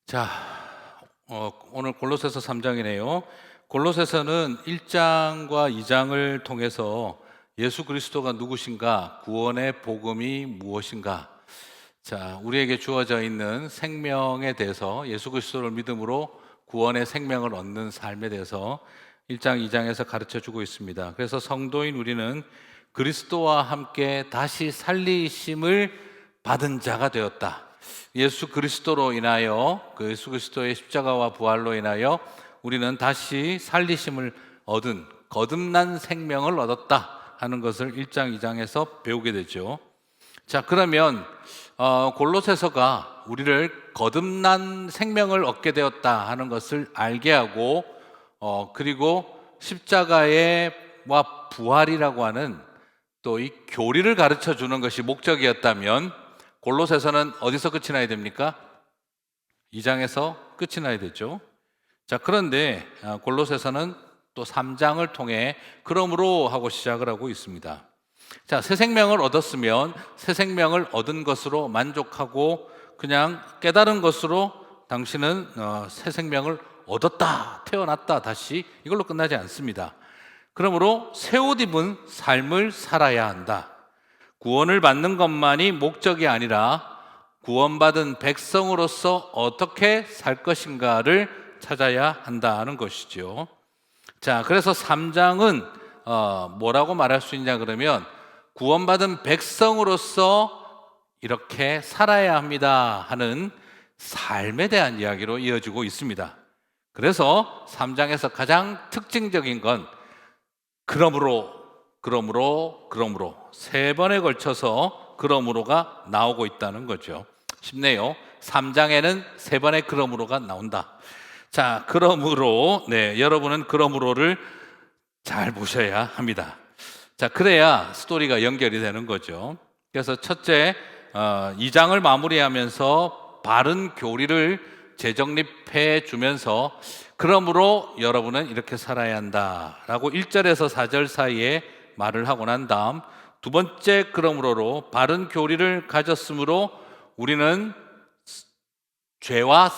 자, 오늘 골로새서 3장이네요. 골로새서는 1장과 2장을 통해서 예수 그리스도가 누구신가, 구원의 복음이 무엇인가, 우리에게 주어져 있는 생명에 대해서, 예수 그리스도를 믿음으로 구원의 생명을 얻는 삶에 대해서 1장, 2장에서 가르쳐 주고 있습니다. 그래서 성도인 우리는 그리스도와 함께 다시 살리심을 받은 자가 되었다. 예수 그리스도로 인하여, 그 예수 그리스도의 십자가와 부활로 인하여 우리는 다시 살리심을 얻은 거듭난 생명을 얻었다 하는 것을 1장, 2장에서 배우게 되죠. 그러면 골로새서가 우리를 거듭난 생명을 얻게 되었다 하는 것을 알게 하고, 그리고 십자가와 부활이라고 하는 또 이 교리를 가르쳐 주는 것이 목적이었다면, 골로새서는 어디서 끝이 나야 됩니까? 2장에서 끝이 나야 되죠. 그런데 골로새서는 또 3장을 통해 그러므로 하고 시작을 하고 있습니다. 새 생명을 얻었으면 새 생명을 얻은 것으로 만족하고 그냥 깨달은 것으로 당신은 새 생명을 얻었다, 태어났다, 다시, 이걸로 끝나지 않습니다. 그러므로 새 옷 입은 삶을 살아야 한다. 구원을 받는 것만이 목적이 아니라 구원받은 백성으로서 어떻게 살 것인가를 찾아야 한다는 것이죠. 그래서 3장은 뭐라고 말할 수 있냐 그러면, 구원받은 백성으로서 이렇게 살아야 합니다 하는 삶에 대한 이야기로 이어지고 있습니다. 그래서 3장에서 가장 특징적인 건 그러므로 세 번에 걸쳐서 그러므로가 나오고 있다는 거죠. 쉽네요. 3장에는 세 번의 그러므로가 나온다. 그러므로, 여러분은 그러므로를 잘 보셔야 합니다. 그래야 스토리가 연결이 되는 거죠. 그래서 첫째, 2장을 마무리하면서 바른 교리를 재정립해 주면서 그러므로 여러분은 이렇게 살아야 한다라고 1절에서 4절 사이에 말을 하고 난 다음, 두 번째 그러므로로 바른 교리를 가졌으므로 우리는 죄와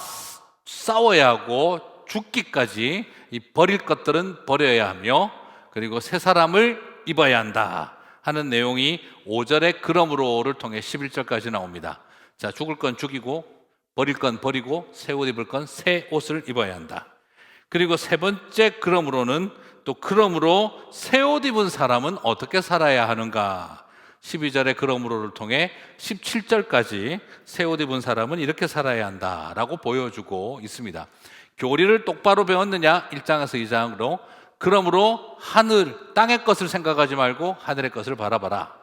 싸워야 하고 죽기까지 이 버릴 것들은 버려야 하며, 그리고 새 사람을 입어야 한다 하는 내용이 5절의 그러므로를 통해 11절까지 나옵니다. 죽을 건 죽이고 버릴 건 버리고 새 옷 입을 건 새 옷을 입어야 한다. 그리고 세 번째 그러므로는 또 그러므로 새 옷 입은 사람은 어떻게 살아야 하는가, 12절의 그러므로를 통해 17절까지 새 옷 입은 사람은 이렇게 살아야 한다라고 보여주고 있습니다. 교리를 똑바로 배웠느냐? 1장에서 2장으로 그러므로 땅의 것을 생각하지 말고 하늘의 것을 바라봐라.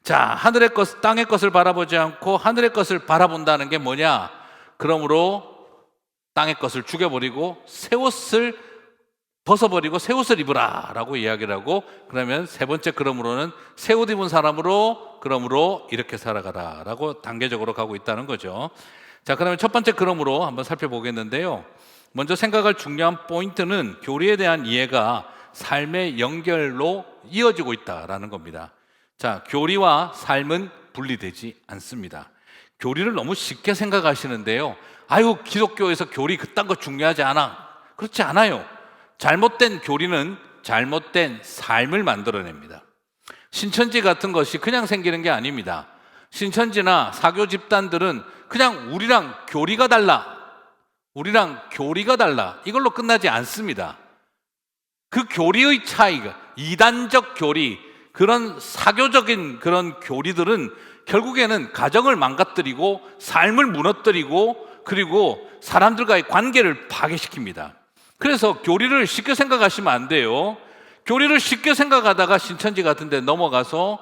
하늘의 것, 땅의 것을 바라보지 않고 하늘의 것을 바라본다는 게 뭐냐? 그러므로 땅의 것을 죽여버리고 새 옷을 벗어버리고 새 옷을 입으라 라고 이야기를 하고, 그러면 세 번째 그러므로는 새 옷 입은 사람으로 그러므로 이렇게 살아가라 라고 단계적으로 가고 있다는 거죠. 그러면 첫 번째 그러므로 한번 살펴보겠는데요. 먼저 생각할 중요한 포인트는 교리에 대한 이해가 삶의 연결로 이어지고 있다라는 겁니다. 교리와 삶은 분리되지 않습니다. 교리를 너무 쉽게 생각하시는데요. 아유, 기독교에서 교리 그딴 거 중요하지 않아. 그렇지 않아요. 잘못된 교리는 잘못된 삶을 만들어냅니다. 신천지 같은 것이 그냥 생기는 게 아닙니다. 신천지나 사교 집단들은 그냥 우리랑 교리가 달라, 이걸로 끝나지 않습니다. 그 교리의 차이가, 이단적 교리, 그런 사교적인 그런 교리들은 결국에는 가정을 망가뜨리고 삶을 무너뜨리고, 그리고 사람들과의 관계를 파괴시킵니다. 그래서 교리를 쉽게 생각하시면 안 돼요. 교리를 쉽게 생각하다가 신천지 같은 데 넘어가서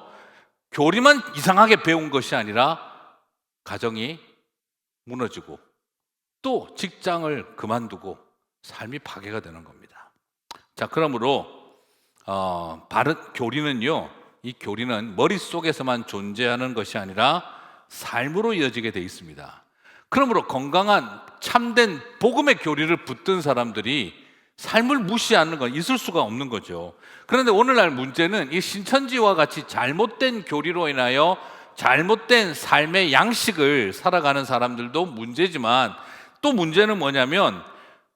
교리만 이상하게 배운 것이 아니라 가정이 무너지고 또 직장을 그만두고 삶이 파괴가 되는 겁니다. 그러므로 바른 교리는요, 이 교리는 머릿속에서만 존재하는 것이 아니라 삶으로 이어지게 돼 있습니다. 그러므로 건강한 참된 복음의 교리를 붙든 사람들이 삶을 무시하는 건 있을 수가 없는 거죠. 그런데 오늘날 문제는 이 신천지와 같이 잘못된 교리로 인하여 잘못된 삶의 양식을 살아가는 사람들도 문제지만, 또 문제는 뭐냐면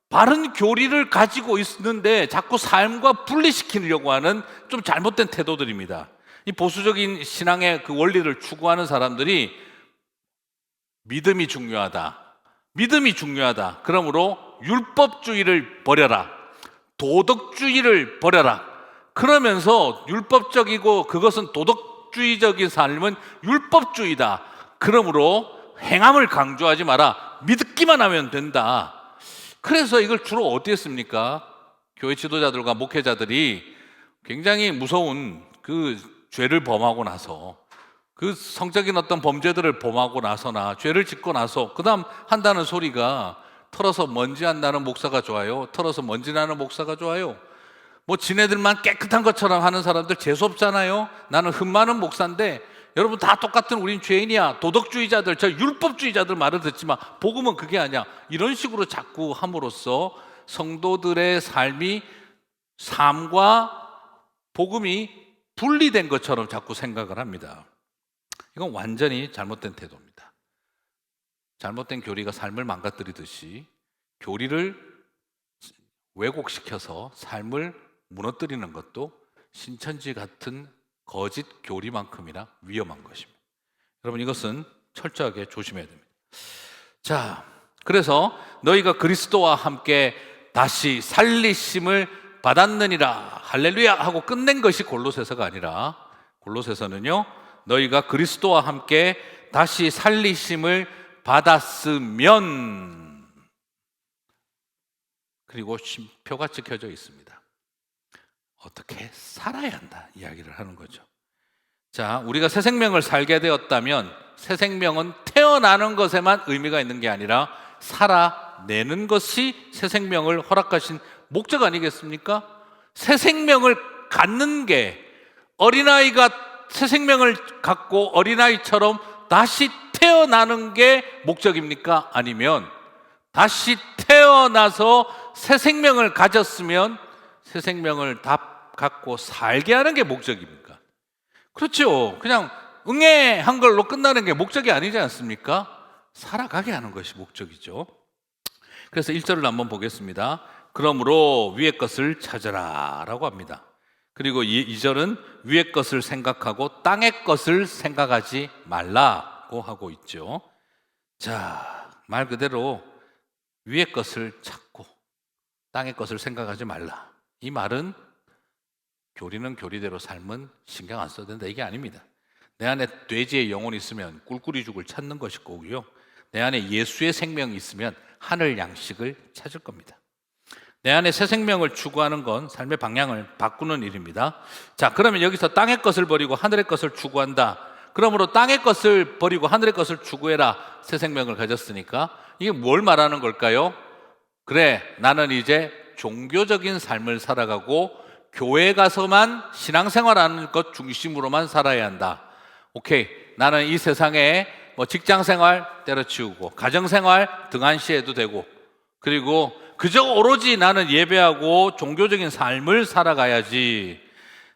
바른 교리를 가지고 있는데 자꾸 삶과 분리시키려고 하는 좀 잘못된 태도들입니다. 이 보수적인 신앙의 그 원리를 추구하는 사람들이 믿음이 중요하다. 믿음이 중요하다. 그러므로 율법주의를 버려라. 도덕주의를 버려라. 그러면서 율법적이고 그것은 도덕주의적인 삶은 율법주의다. 그러므로 행함을 강조하지 마라. 믿기만 하면 된다. 그래서 이걸 주로 어떻게 했습니까? 교회 지도자들과 목회자들이 굉장히 무서운 그 죄를 범하고 나서 그 성적인 어떤 범죄들을 범하고 나서나 죄를 짓고 나서 그 다음 한다는 소리가 털어서 먼지 안 나는 목사가 좋아요. 털어서 먼지 나는 목사가 좋아요. 뭐 지네들만 깨끗한 것처럼 하는 사람들 재수없잖아요. 나는 흠 많은 목사인데 여러분 다 똑같은 우린 죄인이야. 도덕주의자들, 저 율법주의자들 말을 듣지만 복음은 그게 아니야. 이런 식으로 자꾸 함으로써 성도들의 삶과 복음이 분리된 것처럼 자꾸 생각을 합니다. 이건 완전히 잘못된 태도입니다. 잘못된 교리가 삶을 망가뜨리듯이 교리를 왜곡시켜서 삶을 무너뜨리는 것도 신천지 같은 거짓 교리만큼이나 위험한 것입니다. 여러분 이것은 철저하게 조심해야 됩니다. 자, 그래서 너희가 그리스도와 함께 다시 살리심을 받았느니라 할렐루야 하고 끝낸 것이 골로새서가 아니라 골로새서는요 너희가 그리스도와 함께 다시 살리심을 받았으면 그리고 쉼표가 찍혀져 있습니다. 어떻게 살아야 한다 이야기를 하는 거죠. 자, 우리가 새 생명을 살게 되었다면 새 생명은 태어나는 것에만 의미가 있는 게 아니라 살아내는 것이 새 생명을 허락하신 목적 아니겠습니까? 새 생명을 갖는 게 어린아이가 새 생명을 갖고 어린아이처럼 다시 태어나는 게 목적입니까? 아니면 다시 태어나서 새 생명을 가졌으면 새 생명을 다 갖고 살게 하는 게 목적입니까? 그렇죠. 그냥 응애한 걸로 끝나는 게 목적이 아니지 않습니까? 살아가게 하는 것이 목적이죠. 그래서 1절을 한번 보겠습니다. 그러므로 위의 것을 찾으라 라고 합니다. 그리고 2절은 위의 것을 생각하고 땅의 것을 생각하지 말라고 하고 있죠. 자, 말 그대로 위의 것을 찾고 땅의 것을 생각하지 말라. 이 말은 교리는 교리대로 삶은 신경 안 써도 된다 이게 아닙니다. 내 안에 돼지의 영혼이 있으면 꿀꿀이 죽을 찾는 것이 거고요. 내 안에 예수의 생명이 있으면 하늘 양식을 찾을 겁니다. 내 안에 새 생명을 추구하는 건 삶의 방향을 바꾸는 일입니다. 자, 그러면 여기서 땅의 것을 버리고 하늘의 것을 추구한다. 그러므로 땅의 것을 버리고 하늘의 것을 추구해라. 새 생명을 가졌으니까 이게 뭘 말하는 걸까요? 그래, 나는 이제 종교적인 삶을 살아가고 교회 가서만 신앙생활하는 것 중심으로만 살아야 한다. 오케이, 나는 이 세상에 뭐 직장생활 때려치우고 가정생활 등한시해도 되고 그리고 그저 오로지 나는 예배하고 종교적인 삶을 살아가야지.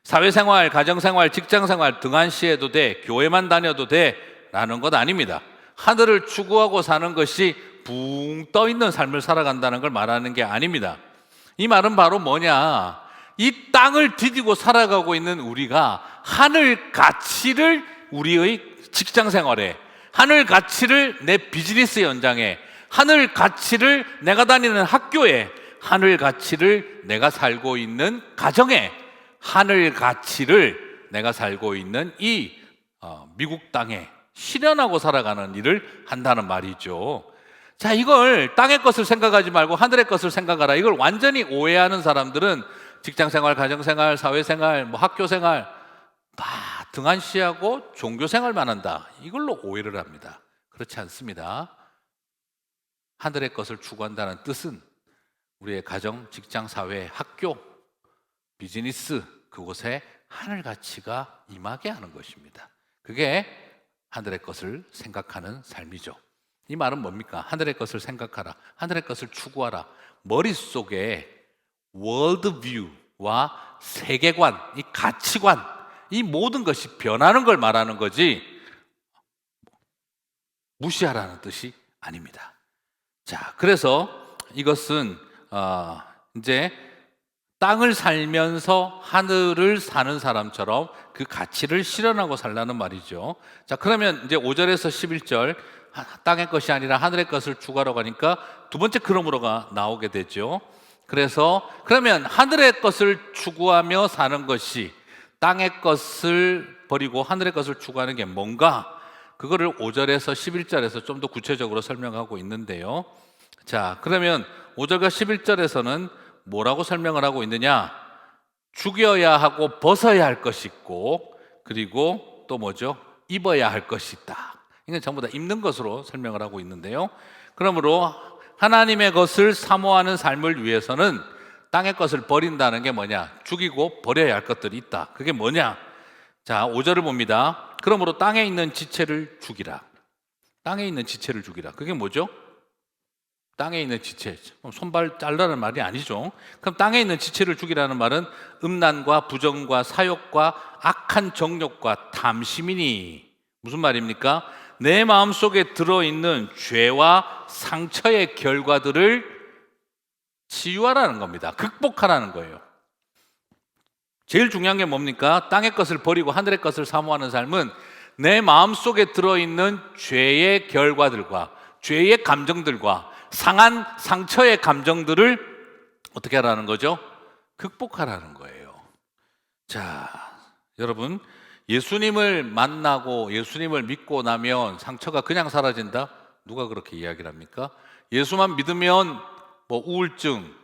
사회생활, 가정생활, 직장생활 등한시해도 돼. 교회만 다녀도 돼. 라는 것 아닙니다. 하늘을 추구하고 사는 것이 붕 떠있는 삶을 살아간다는 걸 말하는 게 아닙니다. 이 말은 바로 뭐냐? 이 땅을 디디고 살아가고 있는 우리가 하늘 가치를 우리의 직장생활에, 하늘 가치를 내 비즈니스 현장에, 하늘 가치를 내가 다니는 학교에, 하늘 가치를 내가 살고 있는 가정에, 하늘 가치를 내가 살고 있는 이 미국 땅에 실현하고 살아가는 일을 한다는 말이죠. 자, 이걸 땅의 것을 생각하지 말고 하늘의 것을 생각하라. 이걸 완전히 오해하는 사람들은 직장생활, 가정생활, 사회생활, 뭐 학교생활 다 등한시하고 종교생활만 한다. 이걸로 오해를 합니다. 그렇지 않습니다. 하늘의 것을 추구한다는 뜻은 우리의 가정, 직장, 사회, 학교, 비즈니스 그곳에 하늘 가치가 임하게 하는 것입니다. 그게 하늘의 것을 생각하는 삶이죠. 이 말은 뭡니까? 하늘의 것을 생각하라. 하늘의 것을 추구하라. 머릿속에 월드뷰와 세계관, 이 가치관, 이 모든 것이 변하는 걸 말하는 거지 무시하라는 뜻이 아닙니다. 자, 그래서 이것은 이제 땅을 살면서 하늘을 사는 사람처럼 그 가치를 실현하고 살라는 말이죠. 자, 그러면 이제 5절에서 11절 땅의 것이 아니라 하늘의 것을 추구하러 가니까 두 번째 그러므로가 나오게 되죠. 그래서 그러면 하늘의 것을 추구하며 사는 것이 땅의 것을 버리고 하늘의 것을 추구하는 게 뭔가? 그거를 5절에서 11절에서 좀 더 구체적으로 설명하고 있는데요. 자, 그러면 5절과 11절에서는 뭐라고 설명을 하고 있느냐? 죽여야 하고 벗어야 할 것이 있고, 그리고 또 뭐죠? 입어야 할 것이 있다. 이건 전부 다 입는 것으로 설명을 하고 있는데요. 그러므로 하나님의 것을 사모하는 삶을 위해서는 땅의 것을 버린다는 게 뭐냐? 죽이고 버려야 할 것들이 있다. 그게 뭐냐? 자, 5절을 봅니다. 그러므로 땅에 있는 지체를 죽이라. 땅에 있는 지체를 죽이라. 그게 뭐죠? 땅에 있는 지체, 손발 잘라는 말이 아니죠. 그럼 땅에 있는 지체를 죽이라는 말은 음란과 부정과 사욕과 악한 정욕과 탐심이니, 무슨 말입니까? 내 마음속에 들어있는 죄와 상처의 결과들을 치유하라는 겁니다. 극복하라는 거예요. 제일 중요한 게 뭡니까? 땅의 것을 버리고 하늘의 것을 사모하는 삶은 내 마음속에 들어있는 죄의 결과들과 죄의 감정들과 상한 상처의 감정들을 어떻게 하라는 거죠? 극복하라는 거예요. 자, 여러분, 예수님을 만나고 예수님을 믿고 나면 상처가 그냥 사라진다? 누가 그렇게 이야기를 합니까? 예수만 믿으면 뭐 우울증,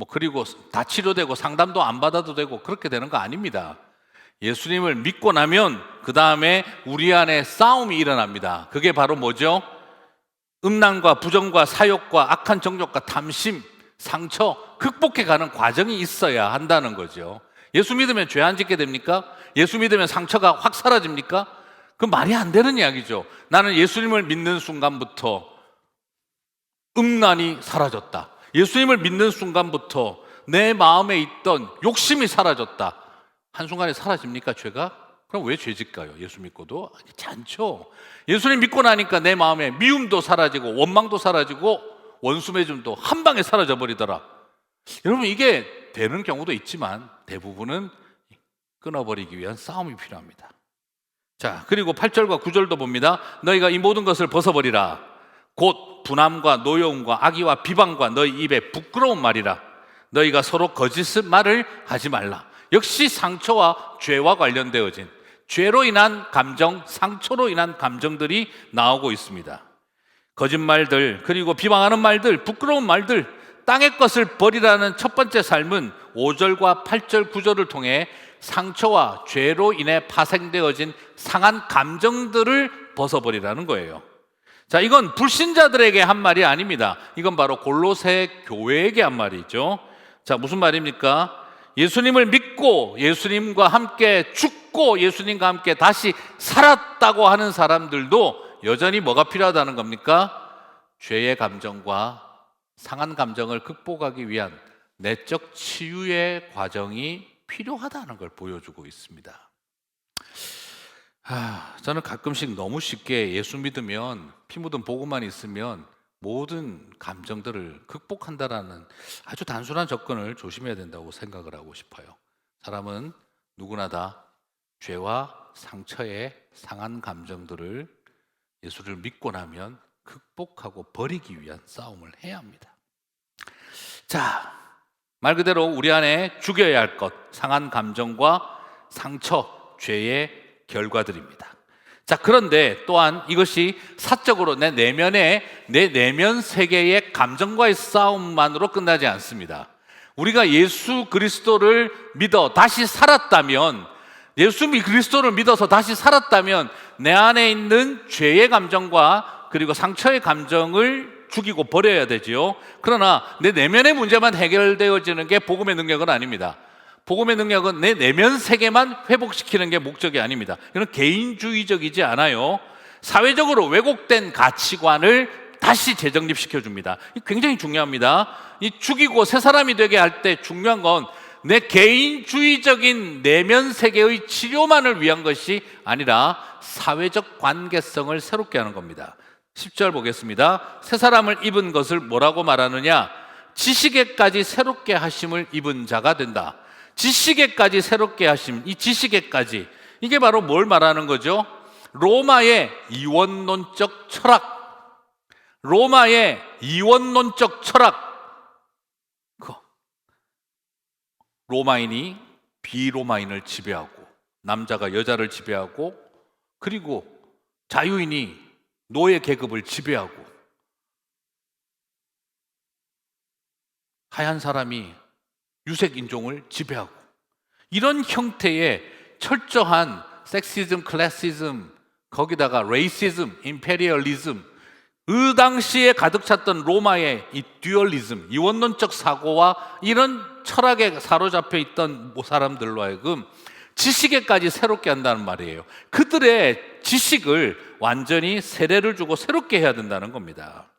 그리고 다 치료되고 상담도 안 받아도 되고 그렇게 되는 거 아닙니다. 예수님을 믿고 나면 그 다음에 우리 안에 싸움이 일어납니다. 그게 바로 뭐죠? 음란과 부정과 사욕과 악한 정욕과 탐심, 상처 극복해가는 과정이 있어야 한다는 거죠. 예수 믿으면 죄 안 짓게 됩니까? 예수 믿으면 상처가 확 사라집니까? 그건 말이 안 되는 이야기죠. 나는 예수님을 믿는 순간부터 음란이 사라졌다. 예수님을 믿는 순간부터 내 마음에 있던 욕심이 사라졌다. 한순간에 사라집니까, 죄가? 그럼 왜 죄질까요? 예수 믿고도? 그렇지 않죠. 예수님 믿고 나니까 내 마음에 미움도 사라지고 원망도 사라지고 원수 맺음도 한 방에 사라져 버리더라. 여러분, 이게 되는 경우도 있지만 대부분은 끊어버리기 위한 싸움이 필요합니다. 자, 그리고 8절과 9절도 봅니다. 너희가 이 모든 것을 벗어버리라. 곧 분함과 노여움과 악의와 비방과 너희 입에 부끄러운 말이라. 너희가 서로 거짓 말을 하지 말라. 역시 상처와 죄와 관련되어진 죄로 인한 감정, 상처로 인한 감정들이 나오고 있습니다. 거짓말들, 그리고 비방하는 말들, 부끄러운 말들, 땅의 것을 버리라는 첫 번째 삶은 5절과 8절, 9절을 통해 상처와 죄로 인해 파생되어진 상한 감정들을 벗어버리라는 거예요. 자, 이건 불신자들에게 한 말이 아닙니다. 이건 바로 골로새 교회에게 한 말이죠. 자, 무슨 말입니까? 예수님을 믿고 예수님과 함께 죽고 예수님과 함께 다시 살았다고 하는 사람들도 여전히 뭐가 필요하다는 겁니까? 죄의 감정과 상한 감정을 극복하기 위한 내적 치유의 과정이 필요하다는 걸 보여주고 있습니다. 저는 가끔씩 너무 쉽게 예수 믿으면 피 묻은 복음만 있으면 모든 감정들을 극복한다라는 아주 단순한 접근을 조심해야 된다고 생각을 하고 싶어요. 사람은 누구나 다 죄와 상처의 상한 감정들을 예수를 믿고 나면 극복하고 버리기 위한 싸움을 해야 합니다. 자, 말 그대로 우리 안에 죽여야 할 것, 상한 감정과 상처, 죄의 결과들입니다. 자, 그런데 또한 이것이 사적으로 내 내면 세계의 감정과의 싸움만으로 끝나지 않습니다. 우리가 예수 그리스도를 믿어 다시 살았다면, 예수 그리스도를 믿어서 다시 살았다면 내 안에 있는 죄의 감정과 그리고 상처의 감정을 죽이고 버려야 되지요. 그러나 내 내면의 문제만 해결되어지는 게 복음의 능력은 아닙니다. 복음의 능력은 내 내면 세계만 회복시키는 게 목적이 아닙니다. 이건 개인주의적이지 않아요. 사회적으로 왜곡된 가치관을 다시 재정립시켜 줍니다. 굉장히 중요합니다. 이 죽이고 새 사람이 되게 할 때 중요한 건 내 개인주의적인 내면 세계의 치료만을 위한 것이 아니라 사회적 관계성을 새롭게 하는 겁니다. 10절 보겠습니다. 새 사람을 입은 것을 뭐라고 말하느냐? 지식에까지 새롭게 하심을 입은 자가 된다. 지식에까지 새롭게 하심, 이 지식에까지, 이게 바로 뭘 말하는 거죠? 로마의 이원론적 철학, 로마의 이원론적 철학. 로마인이 비로마인을 지배하고, 남자가 여자를 지배하고, 그리고 자유인이 노예 계급을 지배하고, 하얀 사람이 유색 인종을 지배하고, 이런 형태의 철저한 섹시즘, 클래시즘, 거기다가 레이시즘, 임페리얼리즘, 그 당시에 가득 찼던 로마의 이 듀얼리즘, 이원론적 사고와 이런 철학에 사로잡혀 있던 사람들로 하여금 지식에까지 새롭게 한다는 말이에요. 그들의 지식을 완전히 세례를 주고 새롭게 해야 된다는 겁니다.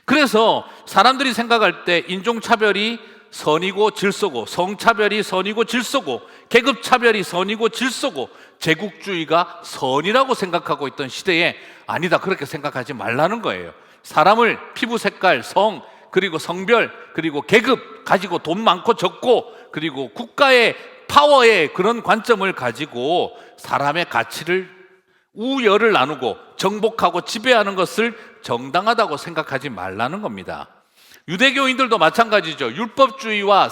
그래서 사람들이 생각할 때 인종차별이 선이고 질서고, 성차별이 선이고 질서고, 계급차별이 선이고 질서고, 제국주의가 선이라고 생각하고 있던 시대에 아니다, 그렇게 생각하지 말라는 거예요. 사람을 피부 색깔, 성, 그리고 성별, 그리고 계급 가지고 돈 많고 적고, 그리고 국가의 파워의 그런 관점을 가지고 사람의 가치를 우열을 나누고 정복하고 지배하는 것을 정당하다고 생각하지 말라는 겁니다. 유대교인들도 마찬가지죠. 율법주의와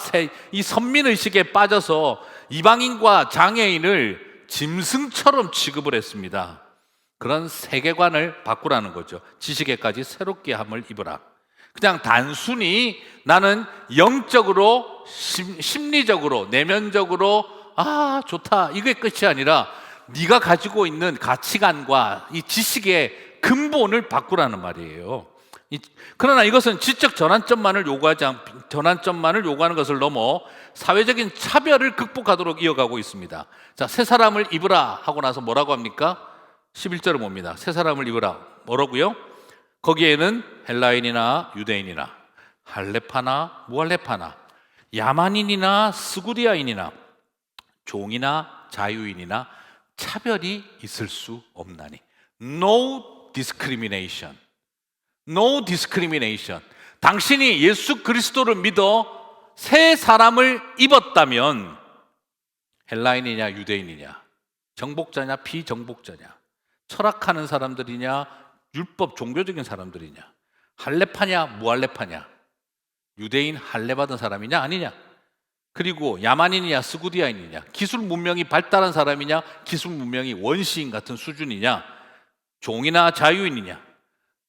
이 선민의식에 빠져서 이방인과 장애인을 짐승처럼 취급을 했습니다. 그런 세계관을 바꾸라는 거죠. 지식에까지 새롭게 함을 입으라. 그냥 단순히 나는 영적으로, 심리적으로, 내면적으로 좋다, 이게 끝이 아니라 네가 가지고 있는 가치관과 이 지식의 근본을 바꾸라는 말이에요. 그러나 이것은 지적 전환점만을 요구하는 것을 넘어 사회적인 차별을 극복하도록 이어가고 있습니다. 자, 새 사람을 입으라 하고 나서 뭐라고 합니까? 11절을 봅니다. 새 사람을 입으라. 뭐라고요? 거기에는 헬라인이나 유대인이나 할레파나 무할레파나 야만인이나 스구리아인이나 종이나 자유인이나 차별이 있을 수 없나니. No discrimination. No discrimination. 당신이 예수 그리스도를 믿어 새 사람을 입었다면 헬라인이냐 유대인이냐, 정복자냐 비정복자냐, 철학하는 사람들이냐 율법 종교적인 사람들이냐, 할례파냐 무할례파냐, 유대인 할례 받은 사람이냐 아니냐, 그리고 야만인이냐 스구디아인이냐, 기술 문명이 발달한 사람이냐 기술 문명이 원시인 같은 수준이냐, 종이나 자유인이냐,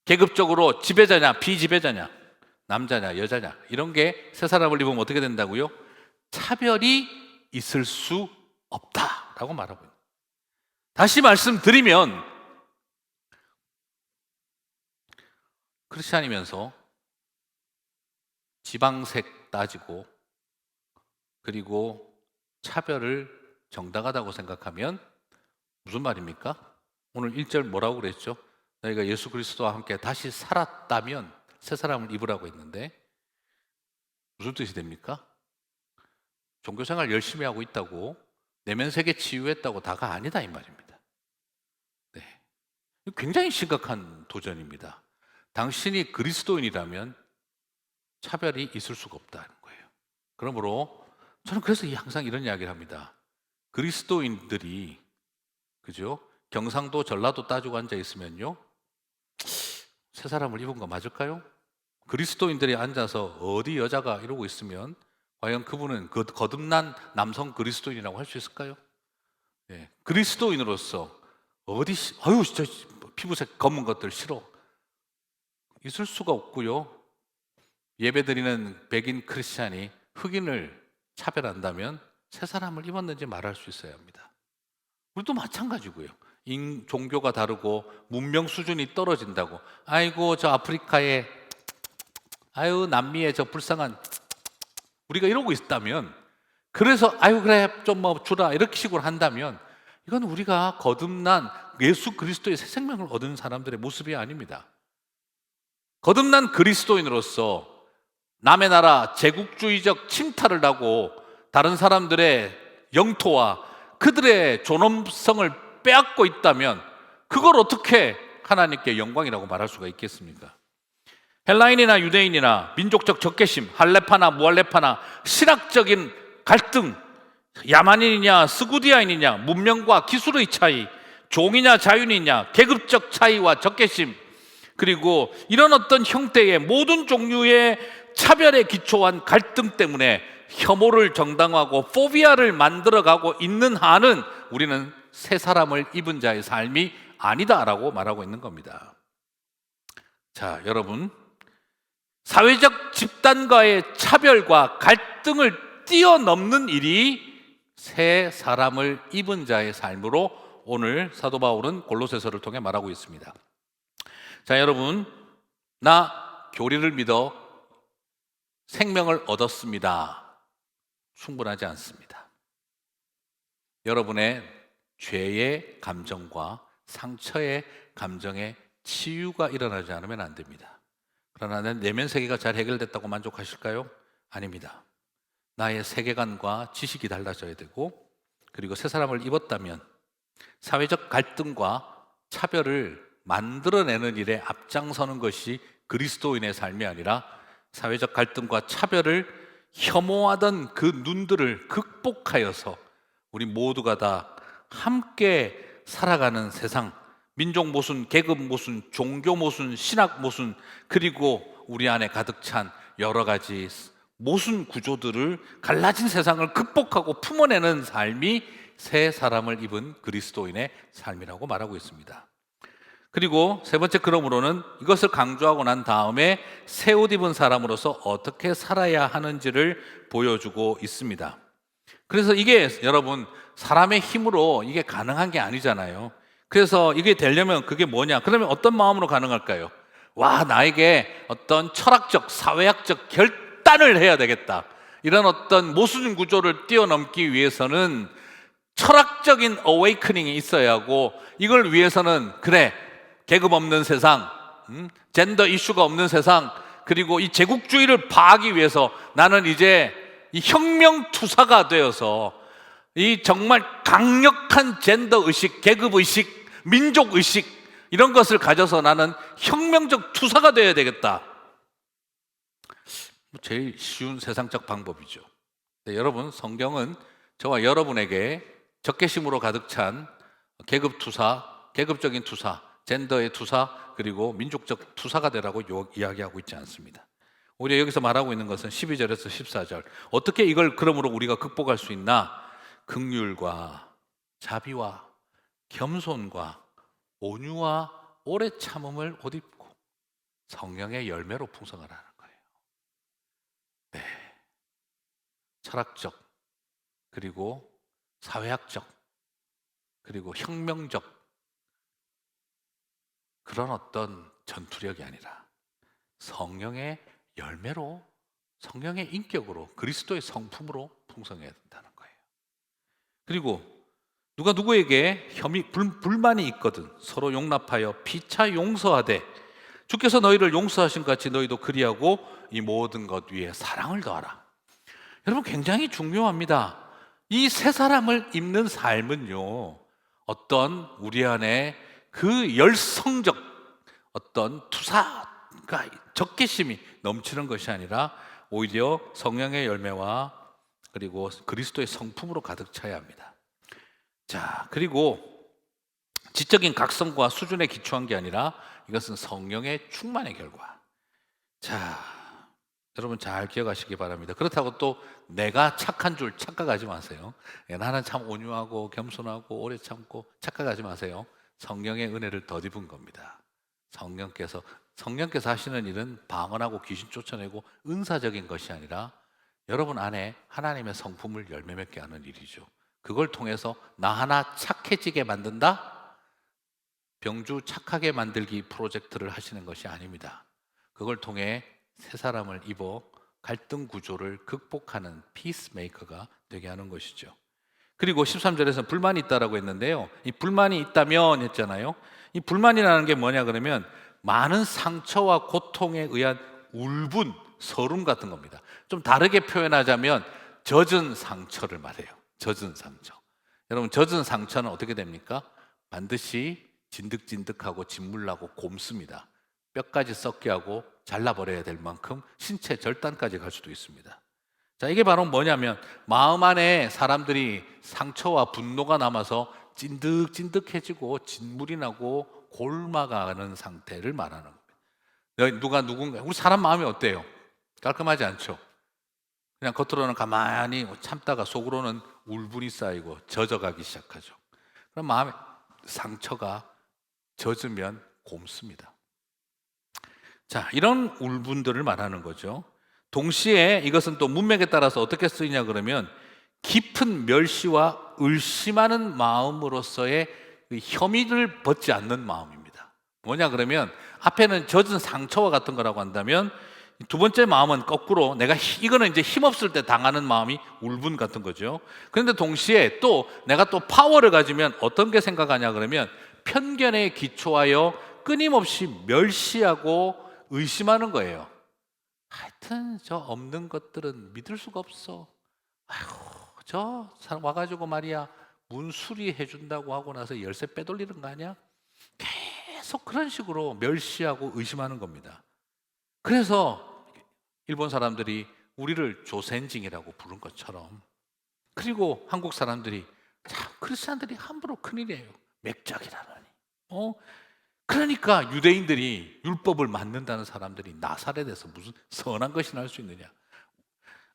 계급적으로 지배자냐 비지배자냐, 남자냐 여자냐, 이런 게 새 사람을 입으면 어떻게 된다고요? 차별이 있을 수 없다라고 말하고 있습니다. 다시 말씀드리면 크리스찬이면서 지방색 따지고 그리고 차별을 정당하다고 생각하면 무슨 말입니까? 오늘 1절 뭐라고 그랬죠? 너희가 예수 그리스도와 함께 다시 살았다면 새 사람을 입으라고 했는데 무슨 뜻이 됩니까? 종교생활 열심히 하고 있다고 내면 세계 치유했다고 다가 아니다 이 말입니다. 네, 굉장히 심각한 도전입니다. 당신이 그리스도인이라면 차별이 있을 수가 없다는 거예요. 그러므로 저는 그래서 항상 이런 이야기를 합니다. 그리스도인들이 그죠? 경상도 전라도 따지고 앉아 있으면요, 새 사람을 입은 거 맞을까요? 그리스도인들이 앉아서 어디 여자가 이러고 있으면 과연 그분은 거듭난 남성 그리스도인이라고 할 수 있을까요? 네, 그리스도인으로서 어디 저 피부색 검은 것들 싫어 있을 수가 없고요. 예배드리는 백인 크리스찬이 흑인을 차별한다면 새 사람을 입었는지 말할 수 있어야 합니다. 우리도 마찬가지고요. 종교가 다르고 문명 수준이 떨어진다고 아이고 저 아프리카에 아유 남미에 저 불쌍한 우리가 이러고 있다면, 그래서 아유 그래 좀 뭐 주라 이렇게 식으로 한다면 이건 우리가 거듭난 예수 그리스도의 새 생명을 얻은 사람들의 모습이 아닙니다. 거듭난 그리스도인으로서 남의 나라 제국주의적 침탈을 하고 다른 사람들의 영토와 그들의 존엄성을 빼앗고 있다면 그걸 어떻게 하나님께 영광이라고 말할 수가 있겠습니까? 헬라인이나 유대인이나 민족적 적개심, 할레파나 무할레파나 신학적인 갈등, 야만인이냐 스구디아인이냐, 문명과 기술의 차이, 종이냐 자유이냐, 계급적 차이와 적개심, 그리고 이런 어떤 형태의 모든 종류의 차별에 기초한 갈등 때문에 혐오를 정당화하고 포비아를 만들어가고 있는 한은 우리는 새 사람을 입은 자의 삶이 아니다라고 말하고 있는 겁니다. 자, 여러분, 사회적 집단과의 차별과 갈등을 뛰어넘는 일이 새 사람을 입은 자의 삶으로 오늘 사도 바울은 골로새서를 통해 말하고 있습니다. 자, 여러분, 나 교리를 믿어 생명을 얻었습니다. 충분하지 않습니다. 여러분의 죄의 감정과 상처의 감정에 치유가 일어나지 않으면 안 됩니다. 그러나 내면 세계가 잘 해결됐다고 만족하실까요? 아닙니다. 나의 세계관과 지식이 달라져야 되고, 그리고 새 사람을 입었다면 사회적 갈등과 차별을 만들어내는 일에 앞장서는 것이 그리스도인의 삶이 아니라 사회적 갈등과 차별을 혐오하던 그 눈들을 극복하여서 우리 모두가 다 함께 살아가는 세상, 민족 모순, 계급 모순, 종교 모순, 신학 모순, 그리고 우리 안에 가득 찬 여러 가지 모순 구조들을 갈라진 세상을 극복하고 품어내는 삶이 새 사람을 입은 그리스도인의 삶이라고 말하고 있습니다. 그리고 세 번째, 그러므로는 이것을 강조하고 난 다음에 새 옷 입은 사람으로서 어떻게 살아야 하는지를 보여주고 있습니다. 그래서 이게 여러분, 사람의 힘으로 이게 가능한 게 아니잖아요. 그래서 이게 되려면 그게 뭐냐? 그러면 어떤 마음으로 가능할까요? 와, 나에게 어떤 철학적, 사회학적 결단을 해야 되겠다. 이런 어떤 모순 구조를 뛰어넘기 위해서는 철학적인 어웨이크닝이 있어야 하고, 이걸 위해서는 그래, 계급 없는 세상, 젠더 이슈가 없는 세상, 그리고 이 제국주의를 파하기 위해서 나는 이제 이 혁명투사가 되어서 이 정말 강력한 젠더 의식, 계급 의식, 민족 의식, 이런 것을 가져서 나는 혁명적 투사가 되어야 되겠다. 제일 쉬운 세상적 방법이죠. 여러분, 성경은 저와 여러분에게 적개심으로 가득 찬 계급 투사, 계급적인 투사, 젠더의 투사, 그리고 민족적 투사가 되라고 이야기하고 있지 않습니다. 오히려 여기서 말하고 있는 것은 12절에서 14절, 어떻게 이걸 그러므로 우리가 극복할 수 있나? 긍휼과 자비와 겸손과 온유와 오래 참음을 옷 입고 성령의 열매로 풍성하라는 거예요. 네, 철학적, 그리고 사회학적, 그리고 혁명적 그런 어떤 전투력이 아니라 성령의 열매로, 성령의 인격으로, 그리스도의 성품으로 풍성해야 된다는 거예요. 그리고 누가 누구에게 불만이 있거든 서로 용납하여 피차 용서하되 주께서 너희를 용서하신 같이 너희도 그리하고 이 모든 것 위에 사랑을 더하라. 여러분, 굉장히 중요합니다. 이 새 사람을 입는 삶은요, 어떤 우리 안에 그 열성적 어떤 투사가, 적개심이 넘치는 것이 아니라 오히려 성령의 열매와 그리고 그리스도의 성품으로 가득 차야 합니다. 자, 그리고 지적인 각성과 수준에 기초한 게 아니라 이것은 성령의 충만의 결과. 자, 여러분 잘 기억하시기 바랍니다. 그렇다고 또 내가 착한 줄 착각하지 마세요. 나는 참 온유하고 겸손하고 오래 참고 착각하지 마세요. 성령의 은혜를 덧입은 겁니다. 성령께서 하시는 일은 방언하고 귀신 쫓아내고 은사적인 것이 아니라 여러분 안에 하나님의 성품을 열매 맺게 하는 일이죠. 그걸 통해서 나 하나 착해지게 만든다? 병주 착하게 만들기 프로젝트를 하시는 것이 아닙니다. 그걸 통해 새 사람을 입어 갈등 구조를 극복하는 피스메이커가 되게 하는 것이죠. 그리고 13절에서 불만이 있다라고 했는데요, 이 불만이 있다면 했잖아요. 이 불만이라는 게 뭐냐 그러면 많은 상처와 고통에 의한 울분, 서름 같은 겁니다. 좀 다르게 표현하자면 젖은 상처를 말해요. 젖은 상처. 여러분, 젖은 상처는 어떻게 됩니까? 반드시 진득진득하고 진물나고 곰습니다. 뼈까지 썩게 하고 잘라버려야 될 만큼 신체 절단까지 갈 수도 있습니다. 자, 이게 바로 뭐냐면 마음 안에 사람들이 상처와 분노가 남아서 찐득찐득해지고 진물이 나고 골마가는 상태를 말하는 겁니다. 누군가 우리 사람 마음이 어때요? 깔끔하지 않죠? 그냥 겉으로는 가만히 참다가 속으로는 울분이 쌓이고 젖어가기 시작하죠. 그럼 마음에 상처가 젖으면 곰습니다. 자, 이런 울분들을 말하는 거죠. 동시에 이것은 또 문맥에 따라서 어떻게 쓰이냐 그러면 깊은 멸시와 의심하는 마음으로서의 혐의를 벗지 않는 마음입니다. 뭐냐 그러면 앞에는 젖은 상처와 같은 거라고 한다면 두 번째 마음은 거꾸로 이거는 이제 힘없을 때 당하는 마음이 울분 같은 거죠. 그런데 동시에 또 내가 또 파워를 가지면 어떤 게 생각하냐 그러면 편견에 기초하여 끊임없이 멸시하고 의심하는 거예요. 하여튼 저 없는 것들은 믿을 수가 없어. 아이고 저 사람 와가지고 말이야 문수리 해준다고 하고 나서 열쇠 빼돌리는 거 아니야? 계속 그런 식으로 멸시하고 의심하는 겁니다. 그래서 일본 사람들이 우리를 조센징이라고 부른 것처럼, 그리고 한국 사람들이 참 크리스찬들이 함부로 큰일이에요. 맥작이라느니. 그러니까 유대인들이 율법을 만든다는 사람들이 나사렛에서 무슨 선한 것이 날 수 있느냐.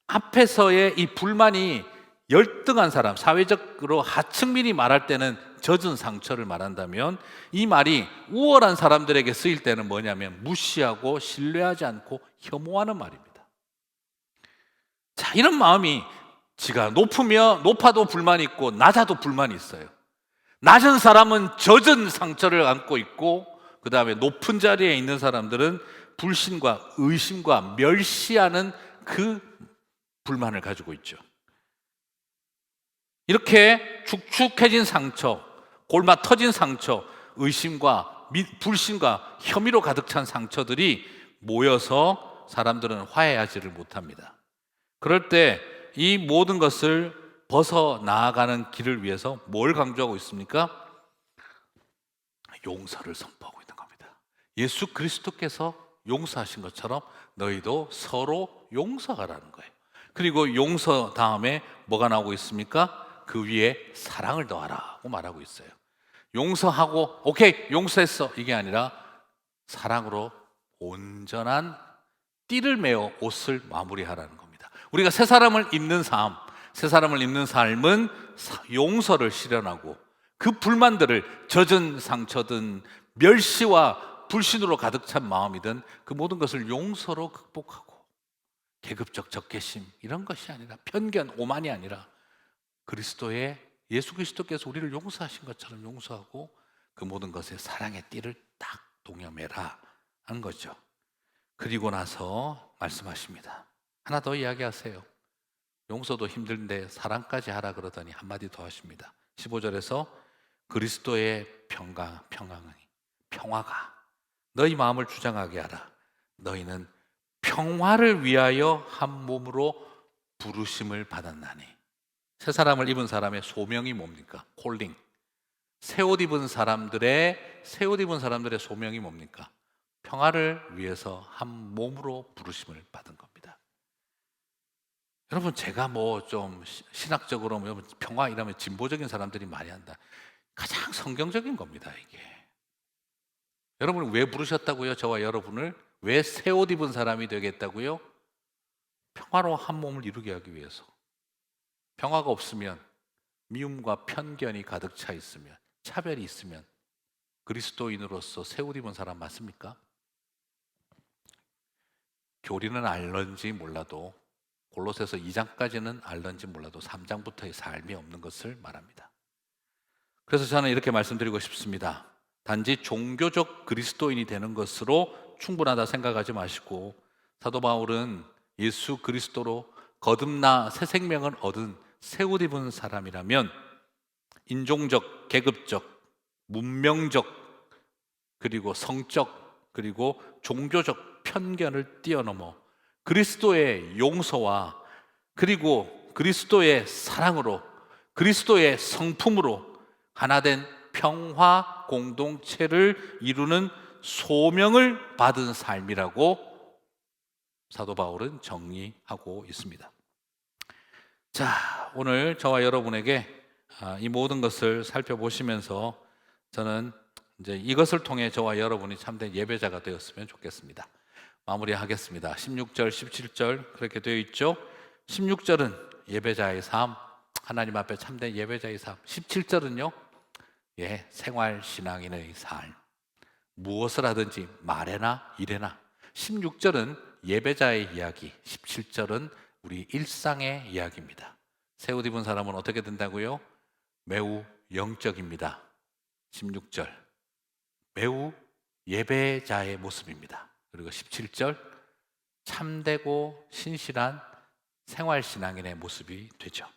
앞에서의 이 불만이 열등한 사람, 사회적으로 하층민이 말할 때는 젖은 상처를 말한다면 이 말이 우월한 사람들에게 쓰일 때는 뭐냐면 무시하고 신뢰하지 않고 혐오하는 말입니다. 자, 이런 마음이 지가 높아도 불만이 있고 낮아도 불만이 있어요. 낮은 사람은 젖은 상처를 안고 있고 그 다음에 높은 자리에 있는 사람들은 불신과 의심과 멸시하는 그 불만을 가지고 있죠. 이렇게 축축해진 상처, 골마 터진 상처, 의심과 불신과 혐의로 가득 찬 상처들이 모여서 사람들은 화해하지를 못합니다. 그럴 때 이 모든 것을 벗어 나아가는 길을 위해서 뭘 강조하고 있습니까? 용서를 선포하고 있는 겁니다. 예수 그리스도께서 용서하신 것처럼 너희도 서로 용서하라는 거예요. 그리고 용서 다음에 뭐가 나오고 있습니까? 그 위에 사랑을 더하라고 말하고 있어요. 용서하고 오케이 용서했어 이게 아니라 사랑으로 온전한 띠를 메어 옷을 마무리하라는 겁니다. 우리가 새 사람을 입는 삶은 용서를 실현하고 그 불만들을 젖은 상처든 멸시와 불신으로 가득 찬 마음이든 그 모든 것을 용서로 극복하고 계급적 적개심 이런 것이 아니라 편견, 오만이 아니라 예수 그리스도께서 우리를 용서하신 것처럼 용서하고 그 모든 것에 사랑의 띠를 딱 동여매라 한 거죠. 그리고 나서 말씀하십니다. 하나 더 이야기하세요. 용서도 힘든데 사랑까지 하라 그러더니 한마디 더 하십니다. 15절에서 그리스도의 평화가 너희 마음을 주장하게 하라. 너희는 평화를 위하여 한 몸으로 부르심을 받았나니. 새 사람을 입은 사람의 소명이 뭡니까? 콜링. 새 옷 입은 사람들의 소명이 뭡니까? 평화를 위해서 한 몸으로 부르심을 받은 겁니다. 여러분 제가 뭐 좀 신학적으로 평화 이러면 진보적인 사람들이 많이 한다. 가장 성경적인 겁니다 이게. 여러분을 왜 부르셨다고요? 저와 여러분을 왜 새 옷 입은 사람이 되겠다고요? 평화로 한 몸을 이루게 하기 위해서. 평화가 없으면 미움과 편견이 가득 차 있으면 차별이 있으면 그리스도인으로서 새 옷 입은 사람 맞습니까? 교리는 알런지 몰라도 골로새서 2장까지는 알런지 몰라도 3장부터의 삶이 없는 것을 말합니다. 그래서 저는 이렇게 말씀드리고 싶습니다. 단지 종교적 그리스도인이 되는 것으로 충분하다 생각하지 마시고 사도 바울은 예수 그리스도로 거듭나 새 생명을 얻은 새 옷 입은 사람이라면 인종적, 계급적, 문명적, 그리고 성적, 그리고 종교적 편견을 뛰어넘어 그리스도의 용서와 그리고 그리스도의 사랑으로 그리스도의 성품으로 하나된 평화 공동체를 이루는 소명을 받은 삶이라고 사도 바울은 정리하고 있습니다. 자, 오늘 저와 여러분에게 이 모든 것을 살펴보시면서 저는 이제 이것을 통해 저와 여러분이 참된 예배자가 되었으면 좋겠습니다. 마무리하겠습니다. 16절, 17절 그렇게 되어 있죠. 16절은 예배자의 삶, 하나님 앞에 참된 예배자의 삶. 17절은요, 생활신앙인의 삶. 무엇을 하든지 말해나 이래나. 16절은 예배자의 이야기, 17절은 우리 일상의 이야기입니다. 새 옷 입은 사람은 어떻게 된다고요? 매우 영적입니다. 16절 매우 예배자의 모습입니다. 그리고 17절 참되고 신실한 생활신앙인의 모습이 되죠.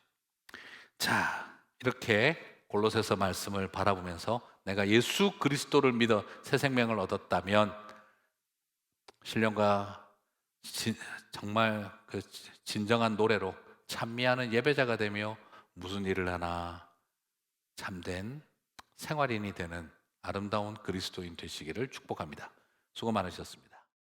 자, 이렇게 골로새서 말씀을 바라보면서 내가 예수 그리스도를 믿어 새 생명을 얻었다면 신령과 정말 그 진정한 노래로 찬미하는 예배자가 되며 무슨 일을 하나 참된 생활인이 되는 아름다운 그리스도인 되시기를 축복합니다. 수고 많으셨습니다.